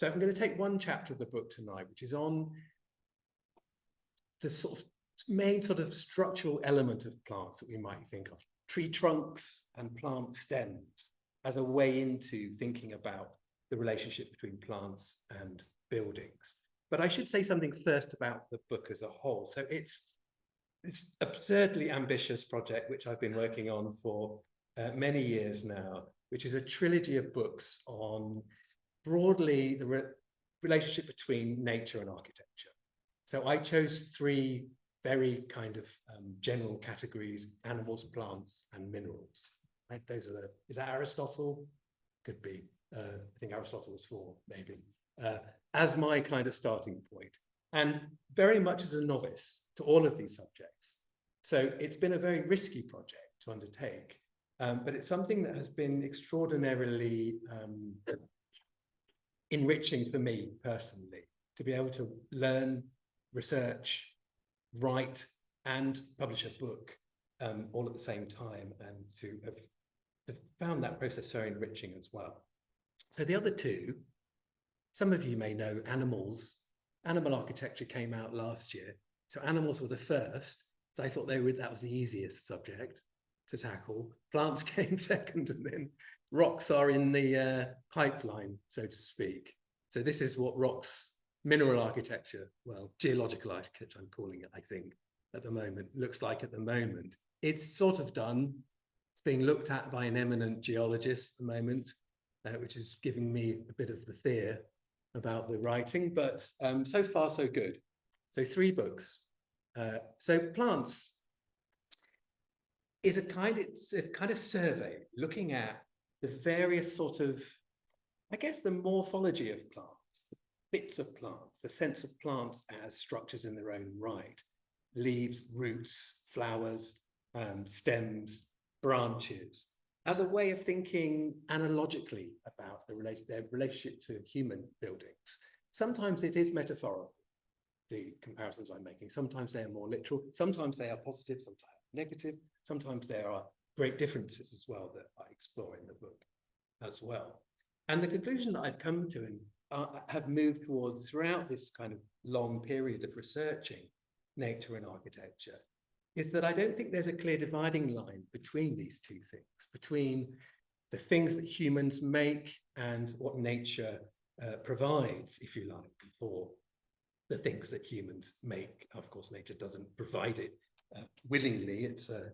So I'm going to take one chapter of the book tonight, which is on the sort of main sort of structural element of plants that we might think of, tree trunks and plant stems, as a way into thinking about the relationship between plants and buildings. But I should say something first about the book as a whole. So it's absurdly ambitious project, which I've been working on for many years now, which is a trilogy of books on broadly the relationship between nature and architecture. So I chose three very kind of general categories: animals, plants, and minerals. Right? Those are is that Aristotle? Could be. I think Aristotle was 4, maybe, as my kind of starting point. And very much as a novice to all of these subjects. So it's been a very risky project to undertake, but it's something that has been extraordinarily enriching for me personally, to be able to learn, research, write, and publish a book all at the same time, and to have found that process so enriching as well. So the other two, some of you may know animals. Animal architecture came out last year. So animals were the first. So I thought that was the easiest subject to tackle. Plants came second, and then rocks are in the pipeline, so to speak. So this is what rocks, mineral architecture, well, geological architecture, I'm calling it, I think, at the moment, looks like at the moment. It's sort of done. It's being looked at by an eminent geologist at the moment, which is giving me a bit of the fear about the writing, but so far so good. So 3 books. So plants is it's a kind of survey looking at the various sort of, I guess, the morphology of plants, the bits of plants, the sense of plants as structures in their own right: leaves, roots, flowers, stems, branches, as a way of thinking analogically about their relationship to human buildings. Sometimes it is metaphorical, the comparisons I'm making. Sometimes they are more literal. Sometimes they are positive, sometimes negative. Sometimes there are great differences as well that I explore in the book as well. And the conclusion that I've come to and have moved towards throughout this kind of long period of researching nature and architecture is that I don't think there's a clear dividing line between these two things, between the things that humans make and what nature provides, if you like, for the things that humans make. Of course, nature doesn't provide it willingly. It's a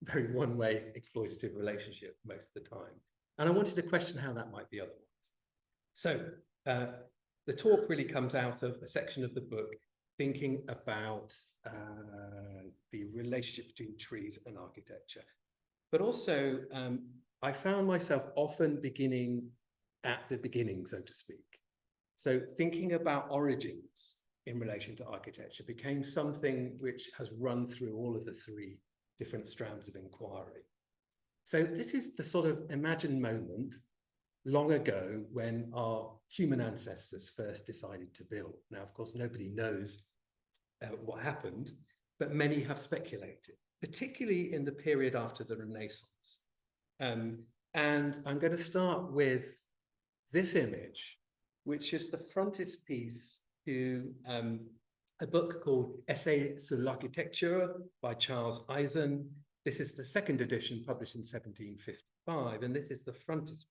very one-way exploitative relationship most of the time. And I wanted to question how that might be otherwise. So the talk really comes out of a section of the book thinking about the relationship between trees and architecture. But also, I found myself often beginning at the beginning, so to speak. So thinking about origins in relation to architecture became something which has run through all of the 3 different strands of inquiry. So this is the sort of imagined moment long ago when our human ancestors first decided to build. Now, of course, nobody knows what happened, but many have speculated, particularly in the period after the Renaissance. And I'm going to start with this image, which is the frontispiece to a book called Essai sur l'Architecture by Charles Eisen. This is the 2nd edition, published in 1755, and this is the frontispiece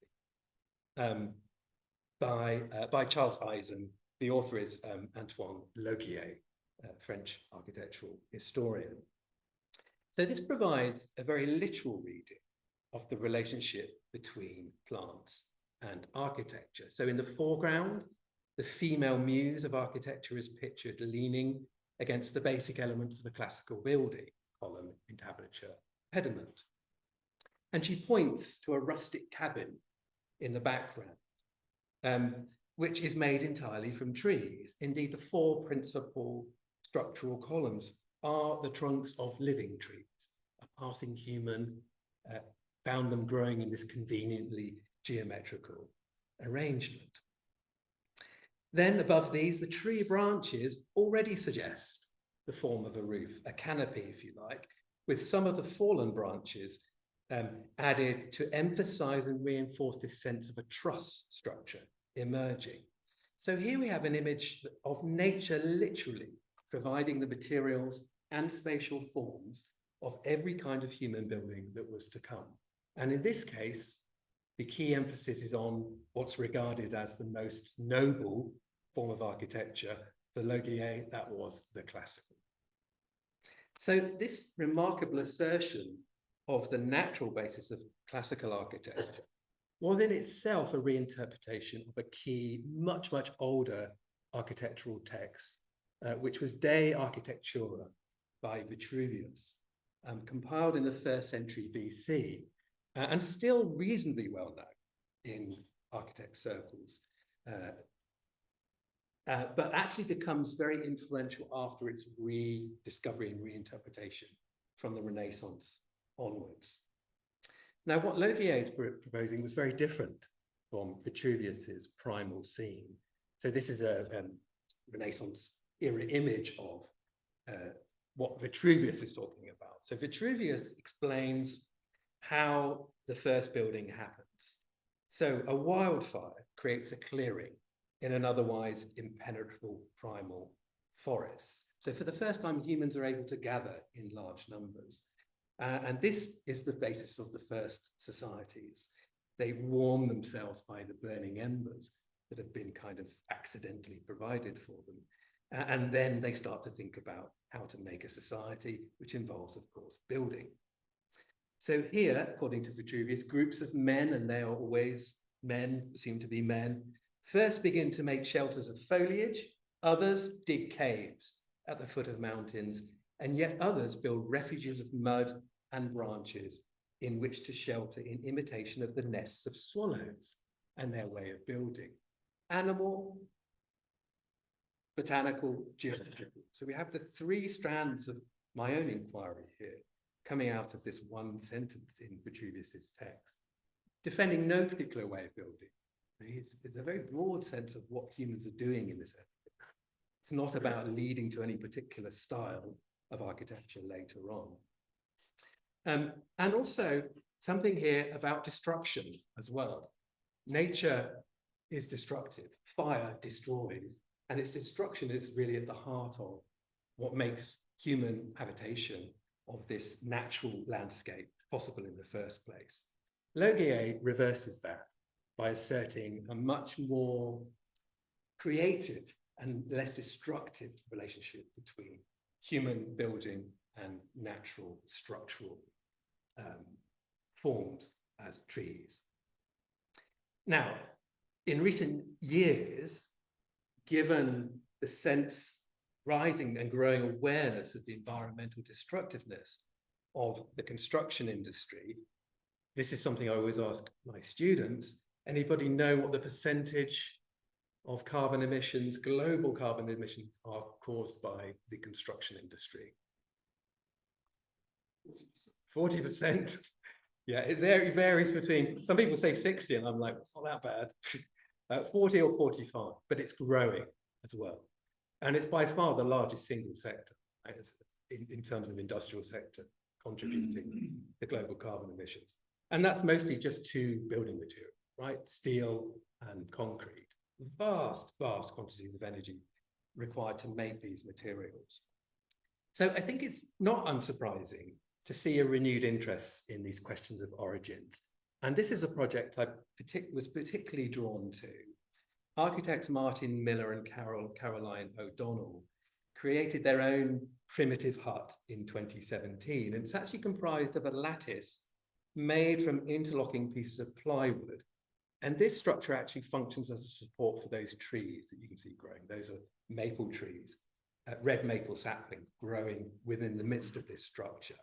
by Charles Eisen. The author is Antoine Loquier, French architectural historian. So this provides a very literal reading of the relationship between plants and architecture. So in the foreground, the female muse of architecture is pictured leaning against the basic elements of a classical building: column, entablature, pediment. And she points to a rustic cabin in the background, which is made entirely from trees. Indeed, the 4 principal structural columns are the trunks of living trees. A passing human found them growing in this conveniently geometrical arrangement. Then above these, the tree branches already suggest the form of a roof, a canopy, if you like, with some of the fallen branches added to emphasize and reinforce this sense of a truss structure emerging. So here we have an image of nature literally providing the materials and spatial forms of every kind of human building that was to come. And in this case, the key emphasis is on what's regarded as the most noble form of architecture. For Laugier, that was the classical. So this remarkable assertion of the natural basis of classical architecture was in itself a reinterpretation of a key, much, much older architectural text, which was De Architectura by Vitruvius, compiled in the 1st century BC, and still reasonably well known in architect circles, but actually becomes very influential after its rediscovery and reinterpretation from the Renaissance onwards. Now, what Laugier is proposing was very different from Vitruvius's primal scene. So this is a Renaissance era image of what Vitruvius is talking about. So Vitruvius explains how the first building happens. So a wildfire creates a clearing in an otherwise impenetrable primal forest. So for the first time, humans are able to gather in large numbers. And this is the basis of the first societies. They warm themselves by the burning embers that have been kind of accidentally provided for them. And then they start to think about how to make a society, which involves, of course, building. So here, according to Vitruvius, groups of men, and they are always men, seem to be men, first begin to make shelters of foliage, others dig caves at the foot of mountains, and yet others build refuges of mud and branches in which to shelter in imitation of the nests of swallows and their way of building. Animal, botanical, geological. So we have the 3 strands of my own inquiry here coming out of this one sentence in Vitruvius's text, defending no particular way of building. It's a very broad sense of what humans are doing in this area. It's not about leading to any particular style of architecture later on. And also something here about destruction as well. Nature is destructive, fire destroys, and its destruction is really at the heart of what makes human habitation of this natural landscape possible in the first place. Laugier reverses that by asserting a much more creative and less destructive relationship between human building and natural structural forms as trees. Now, in recent years, given the rising and growing awareness of the environmental destructiveness of the construction industry, this is something I always ask my students. Anybody know what the percentage of carbon emissions, global carbon emissions, are caused by the construction industry? 40%. Yeah, it varies between, some people say 60, and I'm like, it's not that bad. 40 or 45, but it's growing as well. And it's by far the largest single sector in terms of industrial sector contributing to global carbon emissions. And that's mostly just to building material, right? Steel and concrete. Vast, vast quantities of energy required to make these materials. So I think it's not unsurprising to see a renewed interest in these questions of origins. And this is a project I was particularly drawn to. Architects Martin Miller and Caroline O'Donnell created their own primitive hut in 2017. And it's actually comprised of a lattice made from interlocking pieces of plywood. And this structure actually functions as a support for those trees that you can see growing. Those are maple trees, red maple saplings growing within the midst of this structure.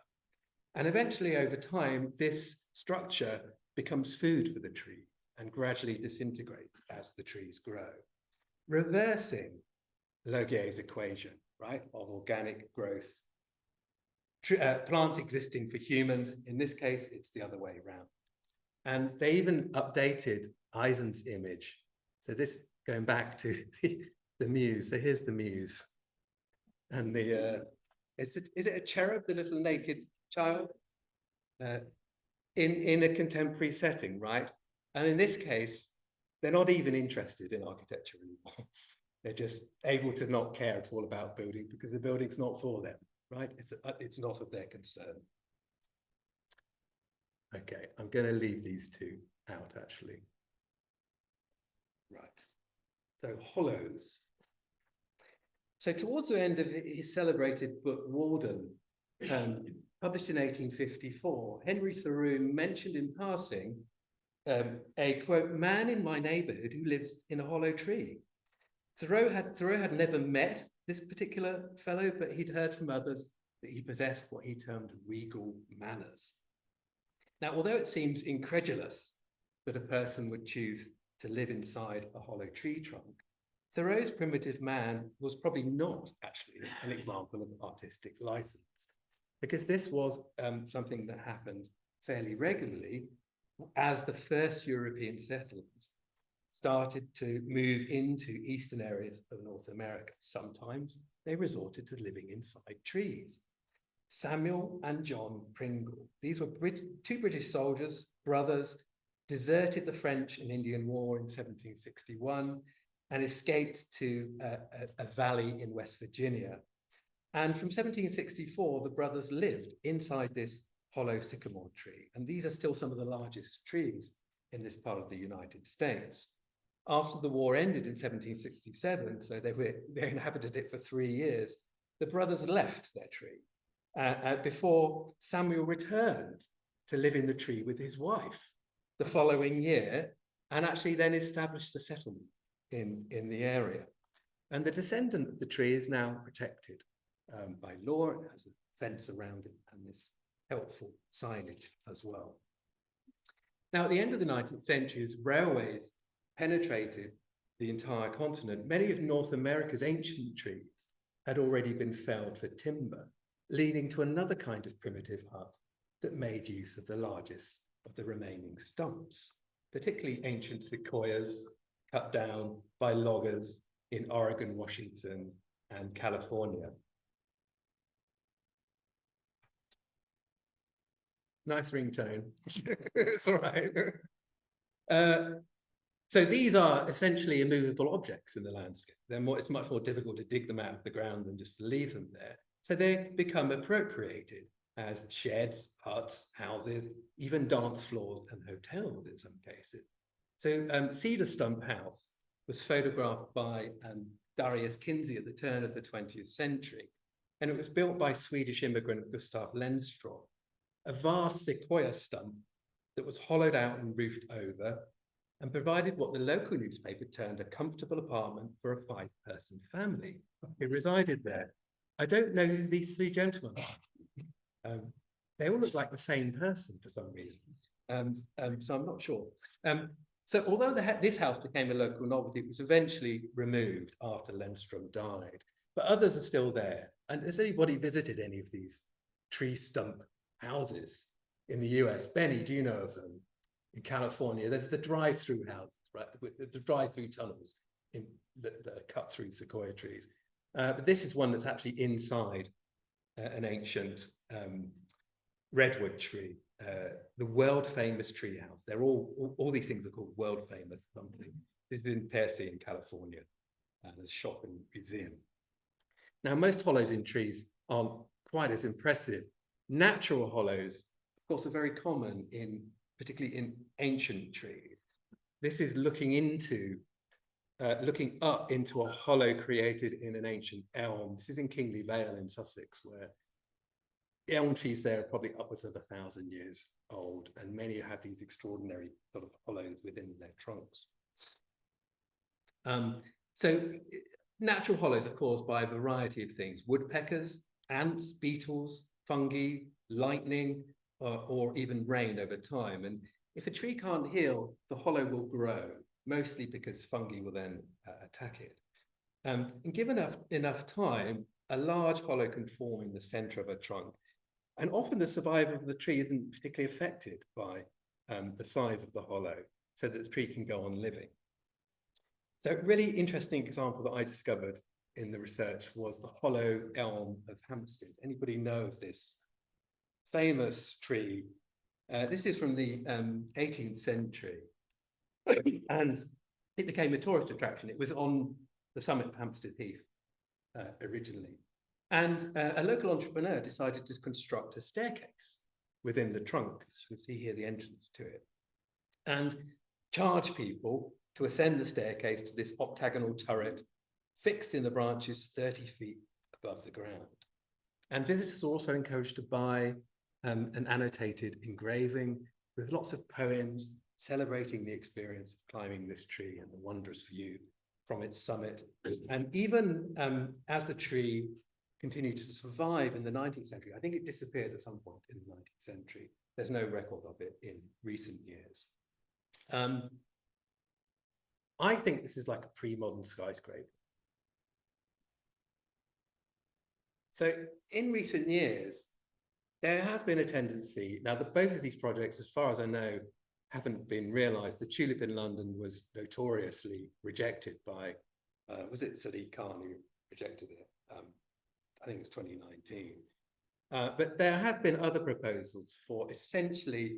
And eventually, over time, this structure becomes food for the trees and gradually disintegrates as the trees grow, reversing Laugier's equation, right, of organic growth. Plants existing for humans. In this case, it's the other way around. And they even updated Eisen's image. So this, going back to the muse. So here's the muse. And the, is it a cherub, the little naked child? In a contemporary setting, right? And in this case, They're not even interested in architecture anymore. They're just able to not care at all about building because the building's not for them, right? It's not of their concern. Okay, I'm going to leave these two out, actually. Right. So hollows. So towards the end of his celebrated book, Walden, published in 1854, Henry Thoreau mentioned in passing a, quote, man in my neighborhood who lives in a hollow tree. Thoreau had never met this particular fellow, but he'd heard from others that he possessed what he termed regal manners. Now, although it seems incredulous that a person would choose to live inside a hollow tree trunk, Thoreau's primitive man was probably not actually an example of artistic license, because this was something that happened fairly regularly as the first European settlers started to move into eastern areas of North America. Sometimes they resorted to living inside trees. Samuel and John Pringle, these were two British soldiers, brothers, deserted the French and Indian War in 1761 and escaped to a valley in West Virginia. And from 1764, the brothers lived inside this hollow sycamore tree. And these are still some of the largest trees in this part of the United States. After the war ended in 1767, so they inhabited it for 3 years, the brothers left their tree before Samuel returned to live in the tree with his wife the following year, and actually then established a settlement in the area. And the descendant of the tree is now protected by law. It has a fence around it and this helpful signage as well. Now, at the end of the 19th century, as railways penetrated the entire continent, many of North America's ancient trees had already been felled for timber, leading to another kind of primitive hut that made use of the largest of the remaining stumps, particularly ancient sequoias cut down by loggers in Oregon, Washington, and California. Nice ringtone. It's all right. So these are essentially immovable objects in the landscape. It's much more difficult to dig them out of the ground than just to leave them there. So they become appropriated as sheds, huts, houses, even dance floors and hotels in some cases. So Cedar Stump House was photographed by Darius Kinsey at the turn of the 20th century. And it was built by Swedish immigrant Gustav Lennström, a vast sequoia stump that was hollowed out and roofed over and provided what the local newspaper termed a comfortable apartment for a 5-person family who resided there. I don't know who these 3 gentlemen are. They all look like the same person for some reason. So I'm not sure. So although this house became a local novelty, it was eventually removed after Lennström died. But others are still there. And has anybody visited any of these tree stump houses in the US? Benny, do you know of them? In California, there's the drive-through houses, right? The drive-through tunnels that are cut through sequoia trees. But this is one that's actually inside an ancient redwood tree, the world-famous tree house. They're all these things are called world-famous something. This is in Percy in California, and there's a shop and museum. Now, most hollows in trees aren't quite as impressive. Natural hollows, of course, are very common particularly in ancient trees. This is looking up into a hollow created in an ancient elm. This is in Kingley Vale in Sussex, where elm trees there are probably upwards of 1,000 years old, and many have these extraordinary sort of hollows within their trunks. So natural hollows are caused by a variety of things: woodpeckers, ants, beetles, fungi, lightning, or even rain over time. And if a tree can't heal, the hollow will grow, mostly because fungi will then attack it. And given enough time, a large hollow can form in the center of a trunk. And often the survival of the tree isn't particularly affected by the size of the hollow, so that the tree can go on living. So a really interesting example that I discovered in the research was the hollow elm of Hampstead. Anybody know of this famous tree? This is from the 18th century. And it became a tourist attraction. It was on the summit of Hampstead Heath originally. And a local entrepreneur decided to construct a staircase within the trunk. So you can see here the entrance to it, and charge people to ascend the staircase to this octagonal turret fixed in the branches 30 feet above the ground. And visitors are also encouraged to buy an annotated engraving with lots of poems celebrating the experience of climbing this tree and the wondrous view from its summit. And even as the tree continued to survive in the 19th century, I think it disappeared at some point in the 19th century. There's no record of it in recent years. I think this is like a pre-modern skyscraper. So in recent years, there has been a tendency, now that both of these projects, as far as I know, haven't been realized. The Tulip in London was notoriously rejected by, was it Sadiq Khan who rejected it? I think it was 2019. But there have been other proposals for essentially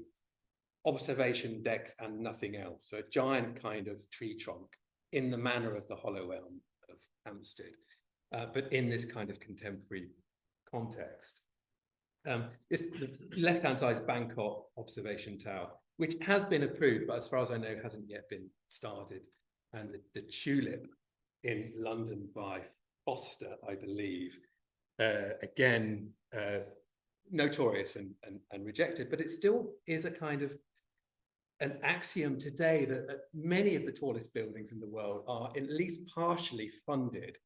observation decks and nothing else. So a giant kind of tree trunk in the manner of the hollow elm of Hampstead, but in this kind of contemporary context. The left-hand side is Bangkok Observation Tower, which has been approved, but as far as I know, hasn't yet been started. And the Tulip in London by Foster, I believe, again, notorious and rejected, but it still is a kind of an axiom today that many of the tallest buildings in the world are at least partially funded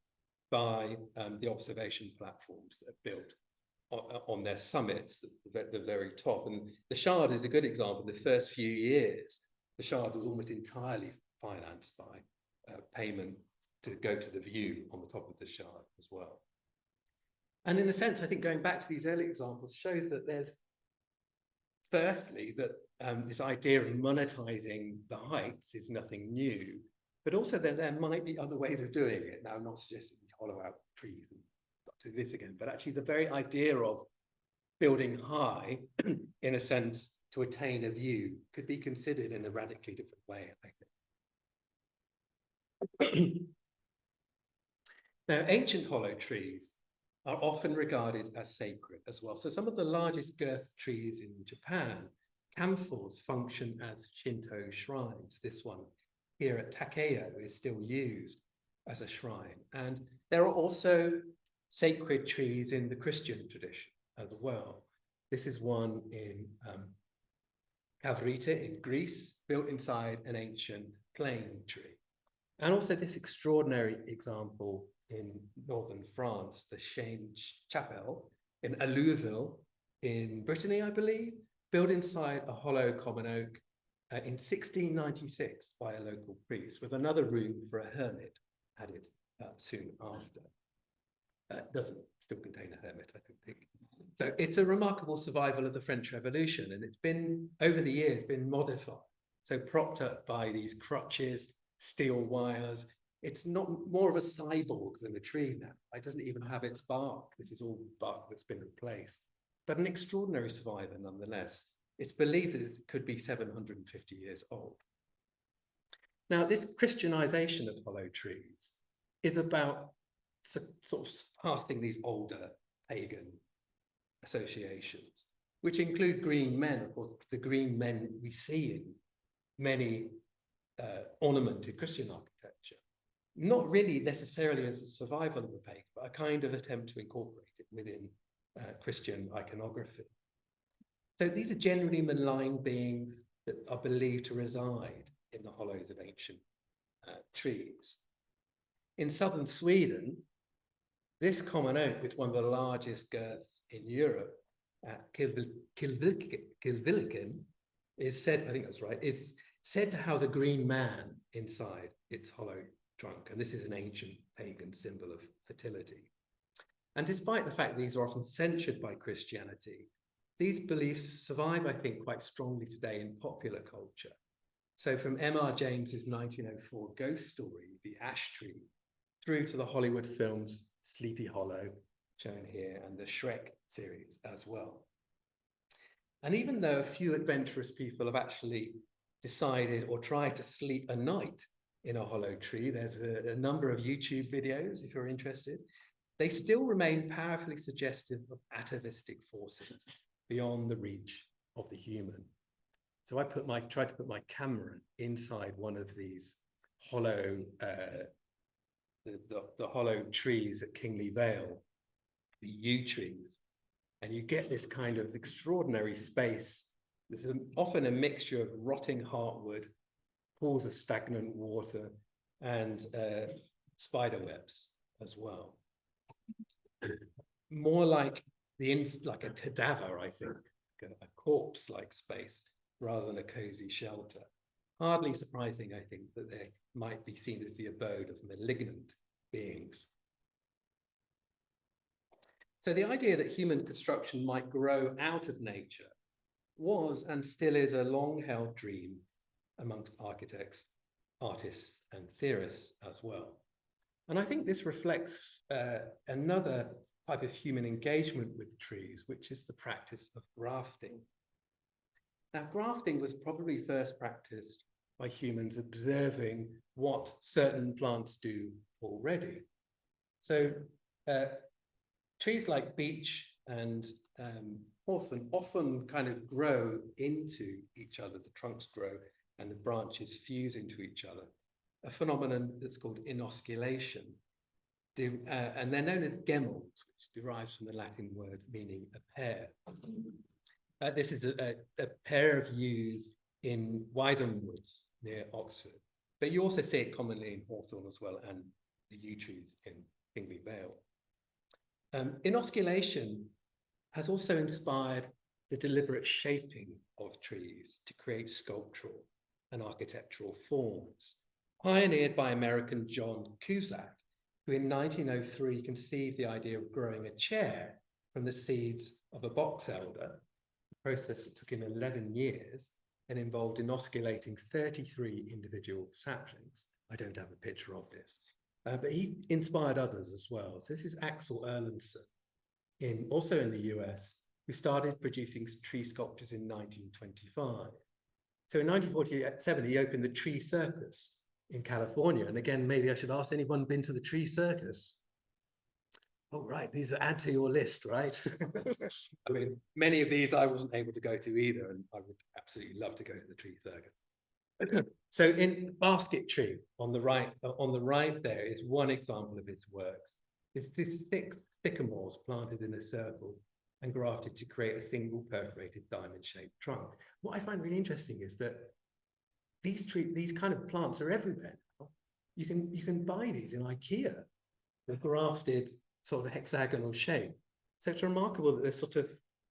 by the observation platforms that are built on their summits at the very top. And the Shard is a good example. The first few years, the Shard was almost entirely financed by payment to go to the view on the top of the Shard as well. And in a sense, I think going back to these early examples shows that there's, firstly, that this idea of monetizing the heights is nothing new, but also that there might be other ways of doing it. Now, I'm not suggesting you hollow out trees and do this again, but actually the very idea of building high, in a sense, to attain a view could be considered in a radically different way, I think. Now, ancient hollow trees are often regarded as sacred as well. So some of the largest girth trees in Japan, camphors, function as Shinto shrines. This one here at Takeo is still used as a shrine. And there are also sacred trees in the Christian tradition as well. This is one in Kavrita in Greece, built inside an ancient plane tree. And also this extraordinary example in northern France, the Chêne Chapel in Allouville in Brittany, I believe, built inside a hollow common oak in 1696 by a local priest, with another room for a hermit added soon after. It doesn't still contain a hermit, I don't think. So it's a remarkable survival of the French Revolution, and it's been, over the years, been modified. So propped up by these crutches, steel wires. It's not more of a cyborg than a tree now. It doesn't even have its bark. This is all bark that's been replaced. But an extraordinary survivor nonetheless. It's believed that it could be 750 years old. Now, this Christianization of hollow trees is about sort of surpassing these older pagan associations, which include green men. Of course, the green men we see in many ornamented Christian architecture, not really necessarily as a survival of the pagan, but a kind of attempt to incorporate it within Christian iconography. So these are generally malign beings that are believed to reside in the hollows of ancient trees. In southern Sweden, this common oak, with one of the largest girths in Europe at Kilvilken, is said, I think that's right, is said to house a green man inside its hollow trunk. And this is an ancient pagan symbol of fertility. And despite the fact that these are often censured by Christianity, these beliefs survive, I think, quite strongly today in popular culture. So from M.R. James's 1904 ghost story, The Ash Tree, through to the Hollywood films Sleepy Hollow, shown here, and the Shrek series as well. And even though a few adventurous people have actually decided or tried to sleep a night in a hollow tree. There's a number of YouTube videos if you're interested. They still remain powerfully suggestive of atavistic forces beyond the reach of the human. So I tried to put my camera inside one of these hollow, the hollow trees at Kingley Vale, the yew trees, and you get this kind of extraordinary space. There's often a mixture of rotting heartwood, pools of stagnant water, and spider webs as well. More like like a cadaver, I think, a corpse-like space rather than a cozy shelter. Hardly surprising, I think, that they might be seen as the abode of malignant beings. So the idea that human construction might grow out of nature was and still is a long-held dream amongst architects, artists, and theorists as well. And I think this reflects another type of human engagement with trees, which is the practice of grafting. Now, grafting was probably first practiced by humans observing what certain plants do already. So trees like beech and hawthorn often kind of grow into each other. The trunks grow and the branches fuse into each other, a phenomenon that's called inosculation. And they're known as gemmules, which derives from the Latin word meaning a pair. This is a pair of yews in Wytham Woods near Oxford, but you also see it commonly in hawthorn as well, and the yew trees in Kingley Vale. Inosculation has also inspired the deliberate shaping of trees to create sculptural and architectural forms, pioneered by American John Cusack, who in 1903 conceived the idea of growing a chair from the seeds of a box elder, a process that took him 11 years and involved inosculating 33 individual saplings. I don't have a picture of this, but he inspired others as well. So this is Axel Erlandson, also in the US, who started producing tree sculptures in 1925. So in 1947, he opened the Tree Circus in California. And again, maybe I should ask, anyone been to the Tree Circus? Oh, right, these are add to your list, right? I mean, many of these I wasn't able to go to either, and I would absolutely love to go to the Tree Circus. So in Basket Tree, on the right there is one example of his works. It's this thick sycamores planted in a circle and grafted to create a single perforated diamond-shaped trunk. What I find really interesting is that these kind of plants are everywhere now. You can buy these in IKEA. They're grafted sort of hexagonal shape. So it's remarkable that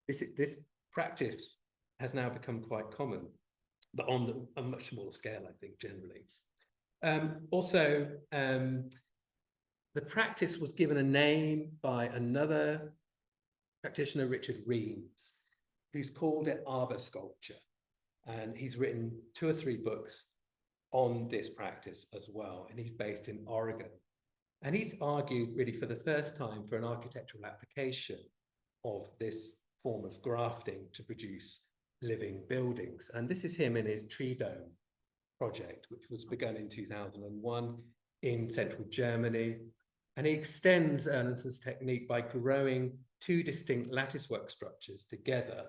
this practice has now become quite common, but on a much smaller scale, I think, generally. The practice was given a name by another practitioner, Richard Reeves, who's called it arbor sculpture. And he's written 2 or 3 books on this practice as well. And he's based in Oregon. And he's argued really for the first time for an architectural application of this form of grafting to produce living buildings. And this is him in his Tree Dome project, which was begun in 2001 in central Germany. And he extends Erlandson's technique by growing 2 distinct latticework structures together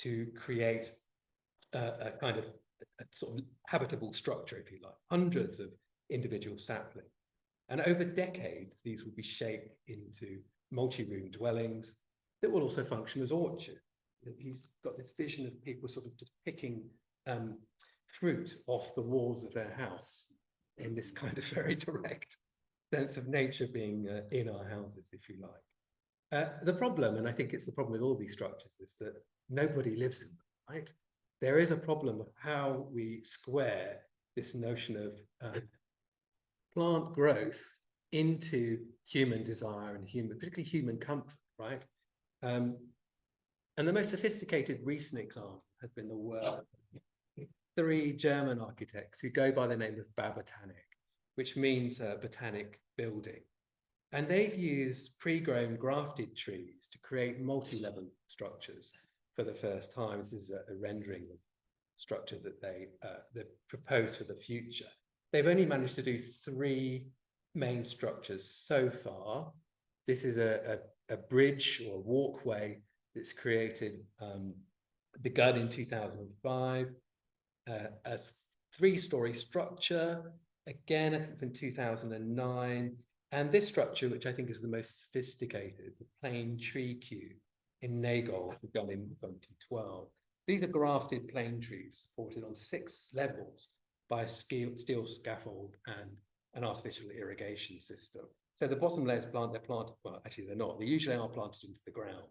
to create a kind of a sort of habitable structure, if you like, hundreds of individual saplings. And over decades, these will be shaped into multi-room dwellings that will also function as orchards. He's got this vision of people sort of just picking fruit off the walls of their house in this kind of very direct sense of nature being in our houses, if you like. The problem, and I think it's the problem with all these structures, is that nobody lives in them, right? There is a problem of how we square this notion of plant growth into human desire and particularly human comfort, right? And the most sophisticated recent example has been the work of 3 German architects who go by the name of Botanic, which means botanic building. And they've used pre-grown grafted trees to create multi-level structures for the first time. This is a rendering of structure that they propose for the future. they've only managed to do 3 main structures so far. This is a bridge or a walkway that's created, begun in 2005, a 3-story structure, again, I think from 2009. And this structure, which I think is the most sophisticated, the plane tree queue in Nagold, begun in 2012. These are grafted plane trees supported on 6 levels by a steel scaffold and an artificial irrigation system. So the bottom layers they're planted, well, actually they're not. They usually are planted into the ground,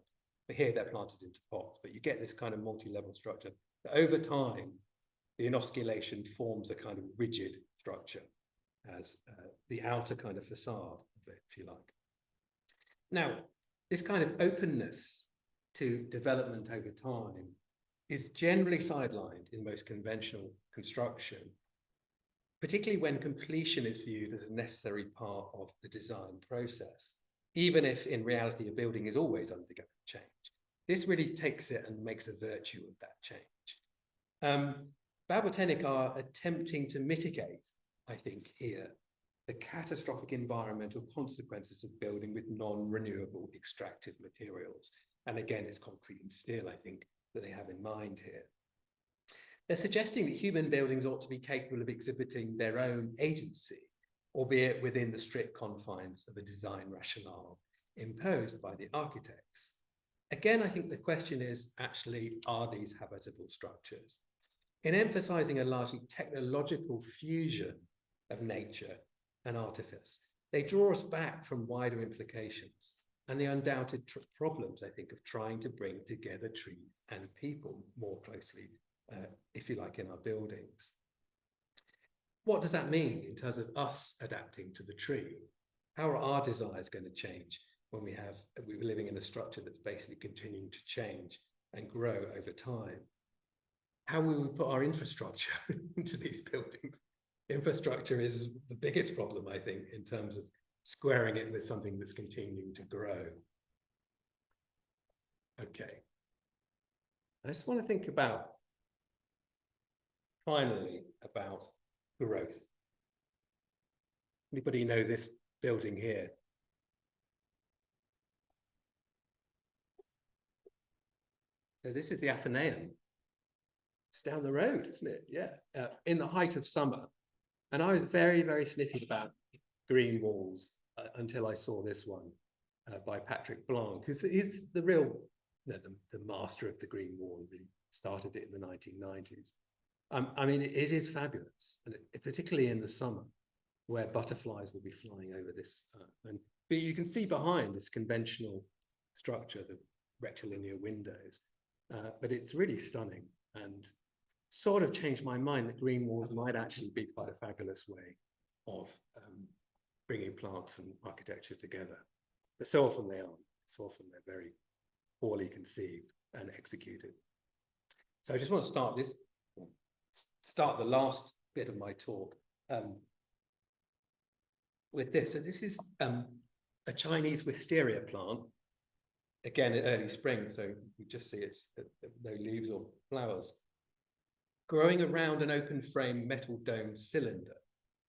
but here they're planted into pots. But you get this kind of multi-level structure that over time, the inosculation forms a kind of rigid structure as the outer kind of facade of it, if you like. Now, this kind of openness to development over time is generally sidelined in most conventional construction, particularly when completion is viewed as a necessary part of the design process, even if in reality a building is always undergoing change. This really takes it and makes a virtue of that change. Botanic are attempting to mitigate, I think, here, the catastrophic environmental consequences of building with non-renewable extractive materials. And again, it's concrete and steel, I think, that they have in mind here. They're suggesting that human buildings ought to be capable of exhibiting their own agency, albeit within the strict confines of a design rationale imposed by the architects. Again, I think the question is actually, are these habitable structures? In emphasizing a largely technological fusion of nature and artifice, they draw us back from wider implications and the undoubted problems, I think, of trying to bring together trees and people more closely, if you like, in our buildings. What does that mean in terms of us adapting to the tree? How are our desires going to change when we're living in a structure that's basically continuing to change and grow over time? How will we put our infrastructure into these buildings? Infrastructure is the biggest problem, I think, in terms of squaring it with something that's continuing to grow. Okay. I just want to think about, finally, about growth. Anybody know this building here? So this is the Athenaeum. It's down the road, isn't it? Yeah, in the height of summer. And I was very, very sniffy about green walls until I saw this one by Patrick Blanc, who's the real, the master of the green wall. Really started it in the 1990s. I mean, it is fabulous, and particularly in the summer, where butterflies will be flying over this. But you can see behind this conventional structure, the rectilinear windows, but it's really stunning and sort of changed my mind that green walls might actually be quite a fabulous way of bringing plants and architecture together. But so often they aren't. So often they're very poorly conceived and executed. So I just want to start the last bit of my talk with this. So this is a Chinese wisteria plant, again in early spring, so you just see it's no leaves or flowers, growing around an open frame metal dome cylinder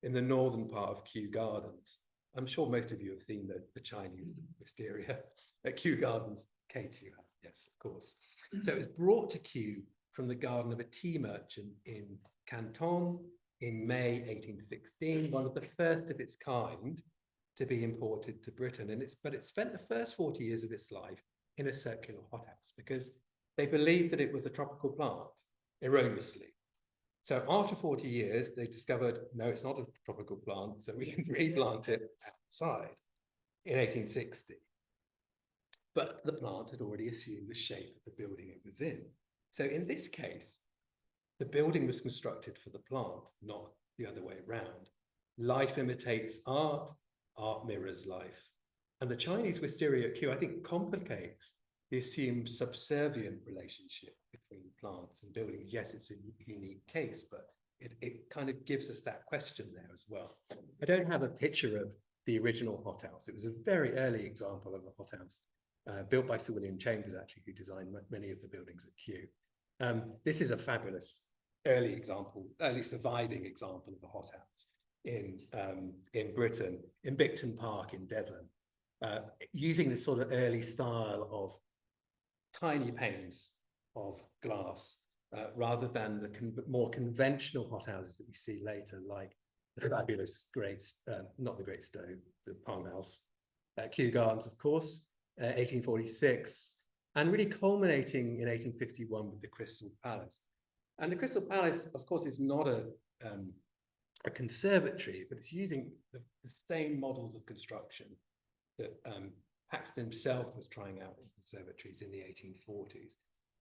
in the northern part of Kew Gardens. I'm sure most of you have seen the Chinese wisteria at Kew Gardens. Kate, you have, yes, of course. So it was brought to Kew from the garden of a tea merchant in Canton in May 1816, one of the first of its kind to be imported to Britain. But it spent the first 40 years of its life in a circular hothouse because they believed that it was a tropical plant, erroneously. So after 40 years, they discovered, no, it's not a tropical plant, so we can replant it outside in 1860. But the plant had already assumed the shape of the building it was in. So in this case, the building was constructed for the plant, not the other way around. Life imitates art, art mirrors life. And the Chinese wisteria at Kew, I think, complicates the assumed subservient relationship between plants and buildings. Yes, it's a unique case, but it kind of gives us that question there as well. I don't have a picture of the original hothouse. It was a very early example of a hothouse, built by Sir William Chambers, actually, who designed many of the buildings at Kew. This is a fabulous early surviving example of a hothouse. in Britain, in Bicton Park in Devon, using this sort of early style of tiny panes of glass, rather than the more conventional hothouses that we see later, like the fabulous not the Great Stowe, the Palm House, Kew Gardens, of course, 1846, and really culminating in 1851 with the Crystal Palace. And the Crystal Palace, of course, is not a conservatory, but it's using the same models of construction that Paxton himself was trying out in conservatories in the 1840s.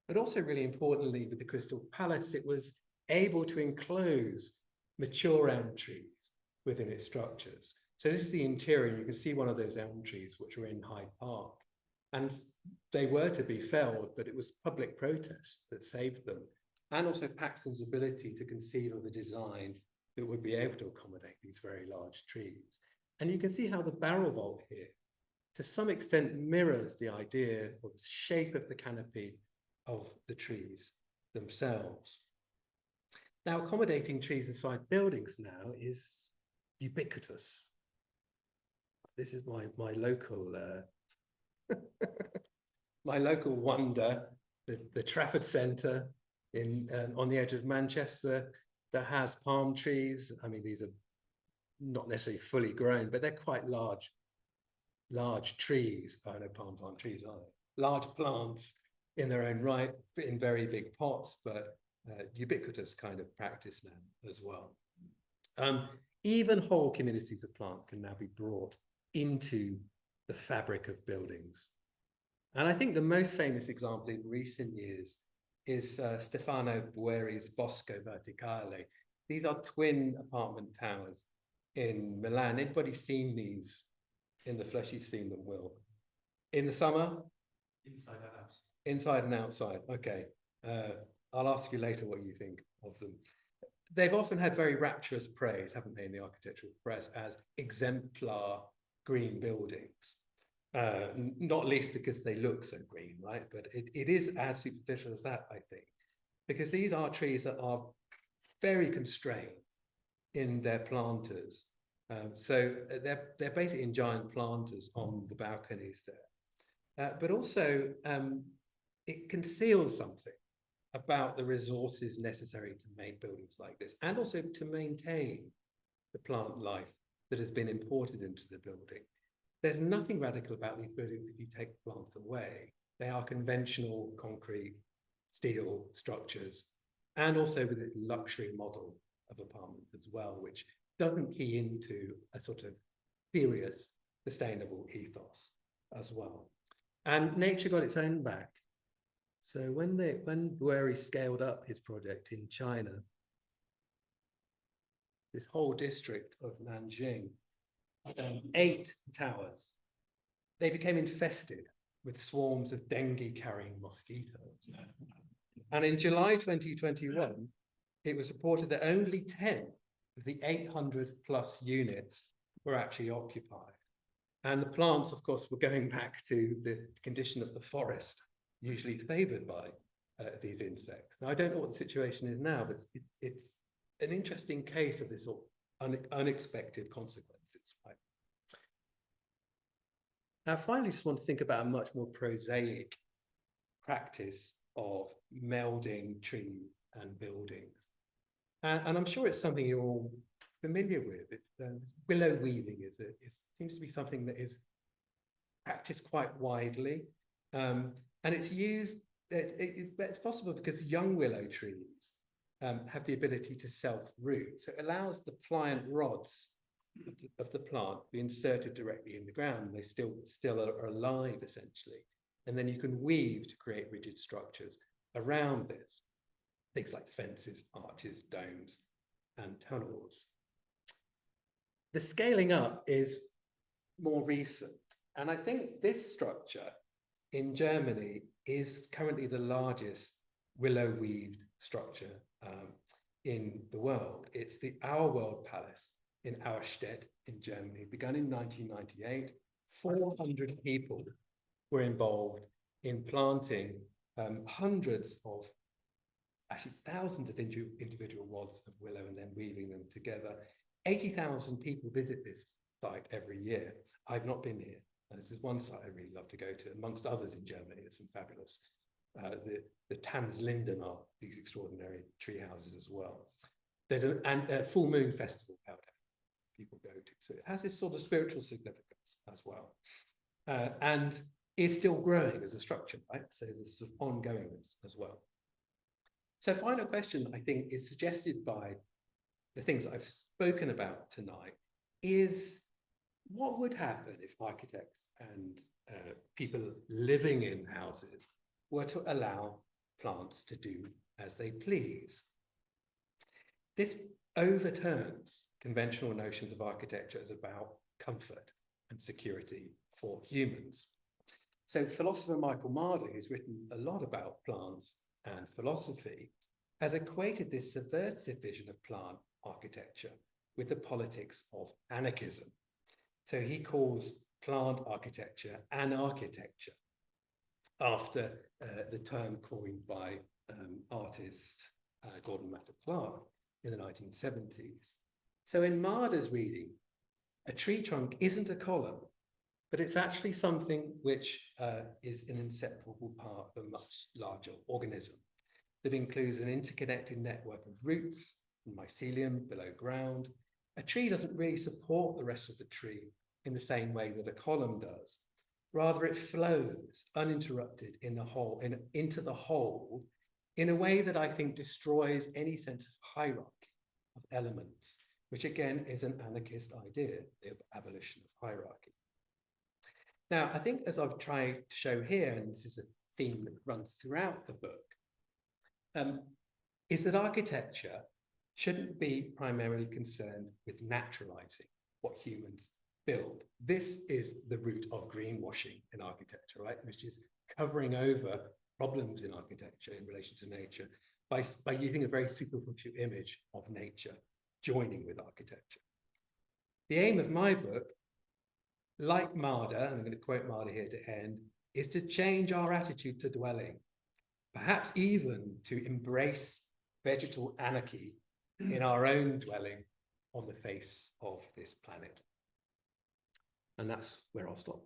But also, really importantly, with the Crystal Palace, it was able to enclose mature elm trees within its structures. So this is the interior. You can see one of those elm trees, which were in Hyde Park. And they were to be felled, but it was public protest that saved them. And also Paxton's ability to conceive of a design that would be able to accommodate these very large trees. And you can see how the barrel vault here, to some extent, mirrors the idea or the shape of the canopy of the trees themselves. Now, accommodating trees inside buildings now is ubiquitous. This is my local my local wonder, the Trafford Centre on the edge of Manchester, that has palm trees. I mean, these are not necessarily fully grown, but they're quite large trees. I know palms aren't trees, are they? Large plants in their own right, in very big pots, but ubiquitous kind of practice now as well. Even whole communities of plants can now be brought into the fabric of buildings. And I think the most famous example in recent years is Stefano Boeri's Bosco Verticale. These are twin apartment towers in Milan. Anybody seen these in the flesh? You've seen them, Will. In the summer? Inside and outside. Inside and outside, okay. I'll ask you later what you think of them. They've often had very rapturous praise, haven't they, in the architectural press, as exemplar green buildings. Not least because they look so green, right? But it is as superficial as that, I think, because these are trees that are very constrained in their planters. So they're basically in giant planters on the balconies there. But also, it conceals something about the resources necessary to make buildings like this, and also to maintain the plant life that has been imported into the building. There's nothing radical about these buildings if you take plants away. They are conventional concrete, steel structures, and also with a luxury model of apartments as well, which doesn't key into a sort of serious, sustainable ethos as well. And nature got its own back. So when Boeri scaled up his project in China, this whole district of Nanjing, 8 towers, they became infested with swarms of dengue-carrying mosquitoes. And in July 2021, it was reported that only 10 of the 800 plus units were actually occupied. And the plants, of course, were going back to the condition of the forest, usually favored by these insects. Now, I don't know what the situation is now, but it's an interesting case of this unexpected consequences, right? Now, finally, just want to think about a much more prosaic practice of melding trees and buildings. And I'm sure it's something you're all familiar with. Willow weaving seems to be something that is practiced quite widely. And it's used, it's possible because young willow trees have the ability to self-root. So it allows the pliant rods of the plant to be inserted directly in the ground. They still are alive, essentially. And then you can weave to create rigid structures around this. Things like fences, arches, domes, and tunnels. The scaling up is more recent. And I think this structure in Germany is currently the largest willow weaved structure in the world. It's the Our World Palace in Auerstedt in Germany, begun in 1998. 400 people were involved in planting hundreds of, actually thousands of individual rods of willow and then weaving them together 80,000 people visit this site every year. I've not been here. And this is one site I really love to go to, amongst others in Germany. There's some fabulous. The Tanzlinden are these extraordinary tree houses as well. There's a full moon festival out there people go to. So it has this sort of spiritual significance as well. And is still growing as a structure, right? So there's sort of ongoingness as well. So final question, I think, is suggested by the things that I've spoken about tonight is what would happen if architects and people living in houses were to allow plants to do as they please? This overturns conventional notions of architecture as about comfort and security for humans. So philosopher Michael Marder, who's written a lot about plants and philosophy, has equated this subversive vision of plant architecture with the politics of anarchism. So he calls plant architecture anarchitecture, after the term coined by artist Gordon Matta Clark in the 1970s. So in Marder's reading, a tree trunk isn't a column, but it's actually something which is an inseparable part of a much larger organism that includes an interconnected network of roots and mycelium below ground. A tree doesn't really support the rest of the tree in the same way that a column does. Rather, it flows uninterrupted in the whole, into the whole in a way that I think destroys any sense of hierarchy of elements, which again is an anarchist idea, the abolition of hierarchy. Now, I think as I've tried to show here, and this is a theme that runs throughout the book, is that architecture shouldn't be primarily concerned with naturalizing what humans build. This is the root of greenwashing in architecture, right? Which is covering over problems in architecture in relation to nature by using a very superficial image of nature joining with architecture. The aim of my book, like Marder, and I'm going to quote Marder here to end, is to change our attitude to dwelling, perhaps even to embrace vegetal anarchy in our own dwelling on the face of this planet. And that's where I'll stop.